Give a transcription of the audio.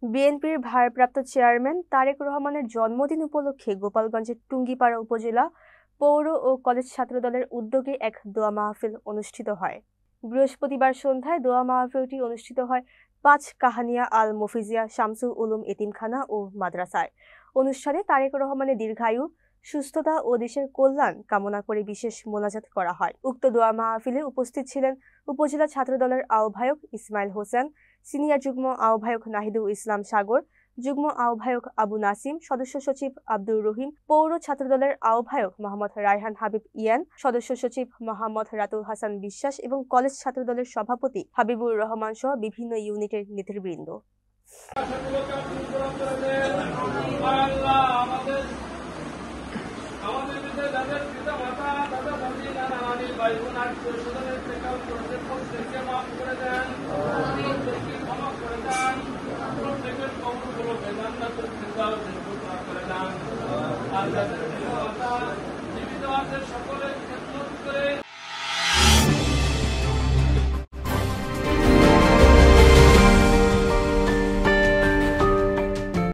বিএনপির ভারপ্রাপ্ত চেয়ারম্যান তারেক রহমানের জন্মদিন উপলক্ষে গোপালগঞ্জের টুঙ্গিপাড়া উপজেলা পৌর ও কলেজ ছাত্রদলের উদ্যোগে এক দোয়া মাহফিল অনুষ্ঠিত হয়। বৃহস্পতিবার সন্ধ্যায় দোয়া মাহফিলটি অনুষ্ঠিত হয় ৫ কাহানিয়া আল মফিজিয়া শামসুল উলুম এতিমখানা ও মাদ্রাসায়। অনুষ্ঠানে তারেক রহমানের দীর্ঘায়ু, সুস্থতা ও দেশের কল্যাণ কামনা করে বিশেষ মোনাজাত করা হয়। উক্ত দোয়া মাহফিলে উপস্থিত ছিলেন উপজেলা ছাত্রদলের আহ্বায়ক ইসমাইল হোসেন, সিনিয়র যুগ্ম আহ্বায়ক নাহিদুল ইসলাম সাগর, যুগ্ম আহ্বায়ক আবু নাসিম, সদস্য সচিব আব্দুর রহিম, পৌর ছাত্রদলের আহ্বায়ক মোহাম্মদ রায়হান হাবিব ইয়ান, সদস্য সচিব মোহাম্মদ রাতুল হাসান বিশ্বাস এবং কলেজ ছাত্রদলের সভাপতি হাবিবুর রহমান সহ বিভিন্ন ইউনিটের নেতৃবৃন্দ। জীবিত আছে সকলে